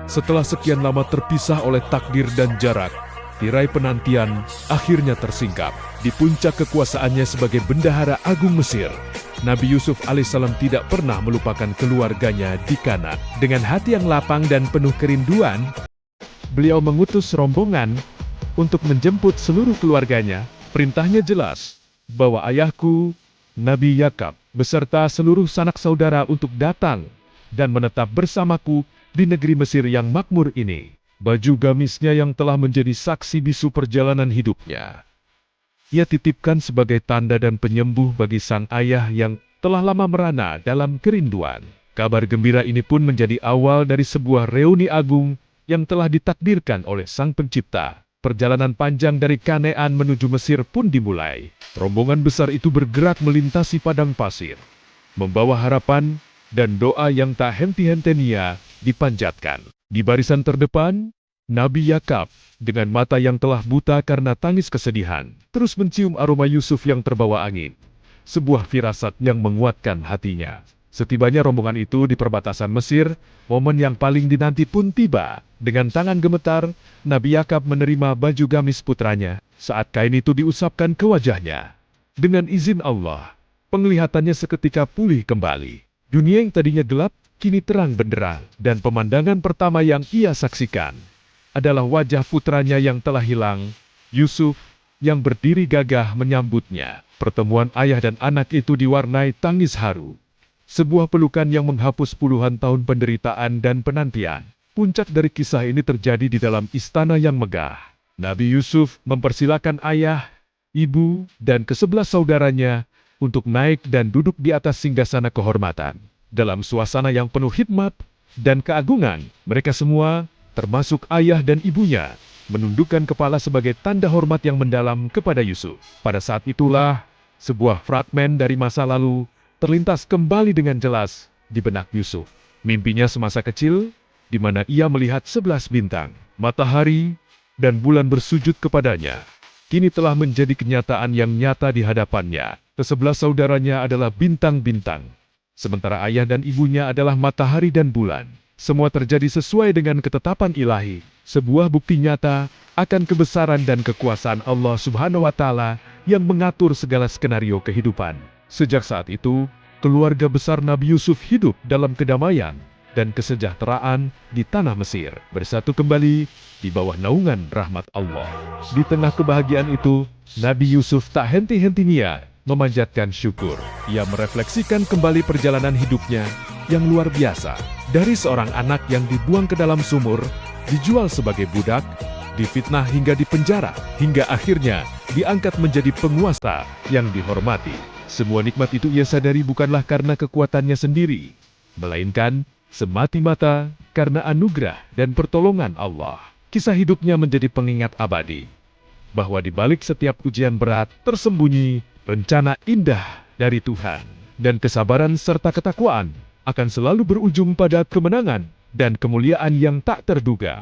Setelah sekian lama terpisah oleh takdir dan jarak, tirai penantian akhirnya tersingkap. Di puncak kekuasaannya sebagai bendahara agung Mesir, Nabi Yusuf alaihissalam tidak pernah melupakan keluarganya di Kanan. Dengan hati yang lapang dan penuh kerinduan, beliau mengutus rombongan untuk menjemput seluruh keluarganya. Perintahnya jelas, bahwa ayahku, Nabi Yakub, beserta seluruh sanak saudara untuk datang dan menetap bersamaku di negeri Mesir yang makmur ini. Baju gamisnya yang telah menjadi saksi bisu perjalanan hidupnya, ia titipkan sebagai tanda dan penyembuh bagi sang ayah yang telah lama merana dalam kerinduan. Kabar gembira ini pun menjadi awal dari sebuah reuni agung yang telah ditakdirkan oleh Sang Pencipta. Perjalanan panjang dari Kanaan menuju Mesir pun dimulai. Rombongan besar itu bergerak melintasi padang pasir, membawa harapan dan doa yang tak henti-hentinya dipanjatkan. Di barisan terdepan, Nabi Yakub dengan mata yang telah buta karena tangis kesedihan, terus mencium aroma Yusuf yang terbawa angin. Sebuah firasat yang menguatkan hatinya. Setibanya rombongan itu di perbatasan Mesir, momen yang paling dinanti pun tiba. Dengan tangan gemetar, Nabi Yakub menerima baju gamis putranya. Saat kain itu diusapkan ke wajahnya, dengan izin Allah, penglihatannya seketika pulih kembali. Dunia yang tadinya gelap, kini terang benderang. Dan pemandangan pertama yang ia saksikan adalah wajah putranya yang telah hilang, Yusuf, yang berdiri gagah menyambutnya. Pertemuan ayah dan anak itu diwarnai tangis haru. Sebuah pelukan yang menghapus puluhan tahun penderitaan dan penantian. Puncak dari kisah ini terjadi di dalam istana yang megah. Nabi Yusuf mempersilakan ayah, ibu, dan ke-11 saudaranya untuk naik dan duduk di atas singgasana kehormatan. Dalam suasana yang penuh hikmat dan keagungan, mereka semua, termasuk ayah dan ibunya, menundukkan kepala sebagai tanda hormat yang mendalam kepada Yusuf. Pada saat itulah, sebuah fragmen dari masa lalu terlintas kembali dengan jelas di benak Yusuf. Mimpinya semasa kecil, di mana ia melihat 11 bintang, matahari, dan bulan bersujud kepadanya, kini telah menjadi kenyataan yang nyata di hadapannya. Ke-11 saudaranya adalah bintang-bintang, sementara ayah dan ibunya adalah matahari dan bulan. Semua terjadi sesuai dengan ketetapan ilahi, sebuah bukti nyata akan kebesaran dan kekuasaan Allah Subhanahu wa Ta'ala yang mengatur segala skenario kehidupan. Sejak saat itu, keluarga besar Nabi Yusuf hidup dalam kedamaian dan kesejahteraan di tanah Mesir, bersatu kembali di bawah naungan rahmat Allah. Di tengah kebahagiaan itu, Nabi Yusuf tak henti-hentinya memanjatkan syukur. Ia merefleksikan kembali perjalanan hidupnya yang luar biasa. Dari seorang anak yang dibuang ke dalam sumur, dijual sebagai budak, difitnah hingga dipenjara, hingga akhirnya diangkat menjadi penguasa yang dihormati. Semua nikmat itu ia sadari bukanlah karena kekuatannya sendiri, melainkan semata-mata karena anugerah dan pertolongan Allah. Kisah hidupnya menjadi pengingat abadi, bahwa di balik setiap ujian berat tersembunyi rencana indah dari Tuhan, dan kesabaran serta ketakwaan akan selalu berujung pada kemenangan dan kemuliaan yang tak terduga.